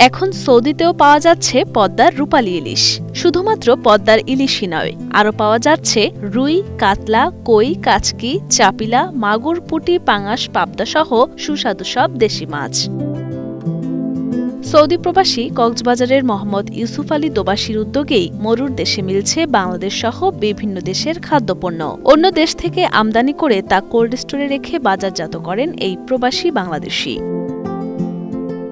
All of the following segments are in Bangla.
এখন সৌদিতেও পাওয়া যাচ্ছে পদ্মার রূপালী ইলিশ। শুধুমাত্র পদ্মার ইলিশই নয়, আরও পাওয়া যাচ্ছে রুই, কাতলা, কই, কাচকি, চাপিলা, মাগুর, পুঁটি, পাঙাশ, পাবদা সহ সুস্বাদু সব দেশি মাছ। সৌদি প্রবাসী কক্সবাজারের মোহাম্মদ ইউসুফ আলী দোবাসীর উদ্যোগেই মরুর দেশে মিলছে বাংলাদেশ সহ বিভিন্ন দেশের খাদ্যপণ্য। অন্য দেশ থেকে আমদানি করে তা কোল্ড স্টোরে রেখে বাজারজাত করেন এই প্রবাসী বাংলাদেশি।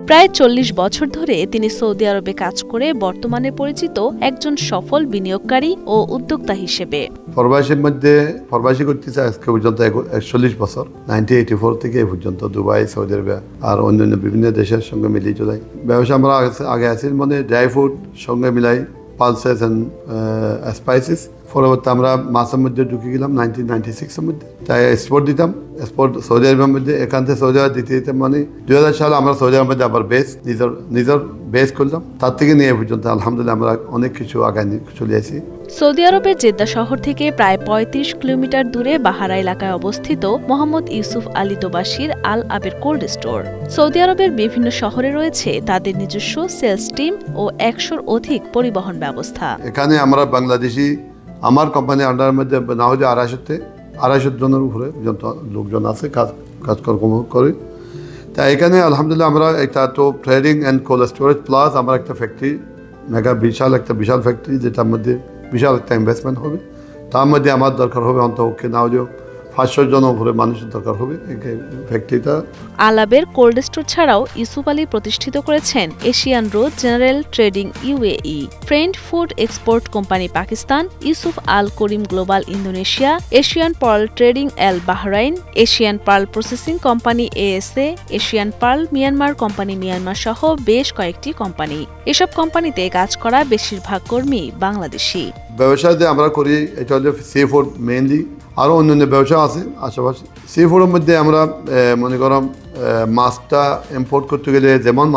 প্রায় ৪০ বছর ধরে তিনি সৌদি আরবে কাজ করে বর্তমানে পরিচিত একজন সফল বিনিয়োগকারী ও উদ্যোক্তা হিসেবে। প্রবাসীর মধ্যে প্রবাসী করতেছে আজকে পর্যন্ত ৪১ বছর, 1984 থেকে এ পর্যন্ত দুবাই, সৌদি আরবিয়া আর অন্যান্য বিভিন্ন দেশের সঙ্গে মিলিয়ে চলাই। ব্যবসা আমরা আগে আছি মানে ড্রাই ফ্রুট সঙ্গে মিলাই, পালসেস অ্যান্ড স্পাইসেস। পরবর্তী আমরা মাসের মধ্যে ঢুকে গেলাম 1996-এর মধ্যে, তাই এক্সপোর্ট দিতাম। এক্সপোর্ট সৌদি আরবের মধ্যে, এখান থেকে সৌদি আরব দিতে দিতে মানে 2000 সালে আমরা সৌদি আরবের মধ্যে আবার নিজের বেস করলাম। তার থেকে নিয়ে পর্যন্ত আলহামদুলিল্লাহ আমরা অনেক কিছু আগায় চলে আসি। সৌদি আরবের জেদ্দা শহর থেকে প্রায় ৩৫ কিলোমিটার দূরে বাহারা এলাকায় অবস্থিত মোহাম্মদ ইউসুফ আলী দোবাসীর আল আবের কোল্ড স্টোর। সৌদি আরবের বিভিন্ন শহরে রয়েছে তাদের নিজস্ব সেলস টিম ও ১০০-র অধিক পরিবহন ব্যবস্থা। এখানে আমরা বাংলাদেশি আমার কোম্পানির আন্ডারের মধ্যে না হলে ২৫০ জনের উপরে লোকজন আছে, কাজকর্ম করে। তা এখানে আলহামদুলিল্লাহ আমরা একটা তো trading and cold storage plus আমার একটা ফ্যাক্টরি, বিশাল ফ্যাক্টরি, যেটার মধ্যে বিশাল একটা ইনভেস্টমেন্ট হবে। তার মধ্যে আমার দরকার হবে অন্তপক্ষে না হলেও ৫০০ জন উপরে মানুষের দরকার হবে এই ফ্যাক্টরিটা। আলাবের কোল্ড স্টোর ছাড়াও ইউসুফ আলী প্রতিষ্ঠিত করেছেন Asian road general trading UAE, friend food export company Pakistan, Yusuf Al Karim global Indonesia, Asian Pearl trading L Bahrain, Asian Pearl processing company ASA, Asian Pearl Myanmar company Myanmar সহ বেশ কয়েকটি কোম্পানি। এসব কোম্পানিতে কাজ করা বেশিরভাগ কর্মী বাংলাদেশি। ব্যবসা যে আমরা করি এটা হচ্ছে সি ফুড মেইনলি, আরও অন্যান্য ব্যবসা আছে আশেপাশে। সি ফুডের মধ্যে আমরা মনে করলাম মাছটা ইম্পোর্ট করতে গেলে যেমন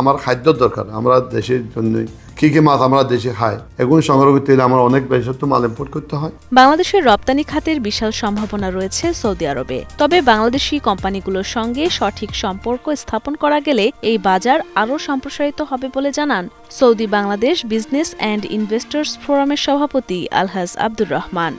আমার খাদ্যর দরকার, আমরা দেশের জন্য কী মাছ আমরা দেশে খাই, এগুলো সংগ্রহ করতে গেলে আমার অনেক বেশি মাল ইম্পোর্ট করতে হয়। বাংলাদেশের রপ্তানি খাতের বিশাল সম্ভাবনা রয়েছে সৌদি আরবে। তবে বাংলাদেশি কোম্পানিগুলোর সঙ্গে সঠিক সম্পর্ক স্থাপন করা গেলে এই বাজার আরও সম্প্রসারিত হবে বলে জানান Saudi Bangladesh business and investors ফোরামের সভাপতি আলহাজ আব্দুর রহমান।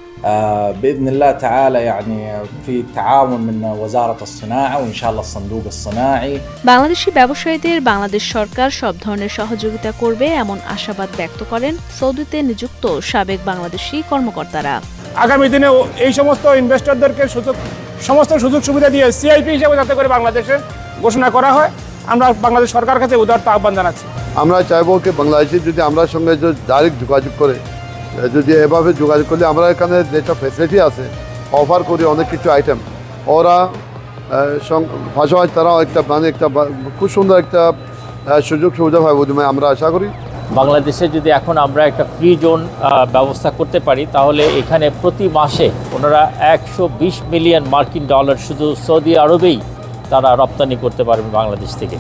بإذن الله تعالى يعني في تعاون من وزارة الصناعة وإن شاء الله الصندوق الصناعي। বাংলাদেশি ব্যবসায়ীদের বাংলাদেশ সরকার সব ধরনের সহযোগিতা করবে এমন আশাবাদ ব্যক্ত করেন সৌদিতে নিযুক্ত সাবেক বাংলাদেশি কর্মকর্তারা। আগামী দিনে এই সমস্ত ইনভেস্টরদেরকে সমস্ত সুযোগ সুবিধা দিয়ে CIP হিসেবে যাতে করে বাংলাদেশে ঘোষণা করা হয়, আমরা বাংলাদেশ সরকারের কাছে উদারতা আহ্বান জানাচ্ছি। আমরা চাইবো কি বাংলাদেশি যদি আমরা সঙ্গে ডাইরেক্ট যোগাযোগ করে, যদি এভাবে যোগাযোগ করলে আমরা এখানে যেটা ফ্যাসিলিটি আছে অফার করি অনেক কিছু আইটেম, ওরা পাশাপাশি তারাও একটা খুব সুন্দর একটা সুযোগ সুবিধা পাবে বলে আমরা আশা করি। বাংলাদেশে যদি এখন আমরা একটা ফ্রি জোন ব্যবস্থা করতে পারি, তাহলে এখানে প্রতি মাসে ওনারা ১২০ মিলিয়ন মার্কিন ডলার শুধু সৌদি আরবেই তারা রপ্তানি করতে পারবেন বাংলাদেশ থেকে।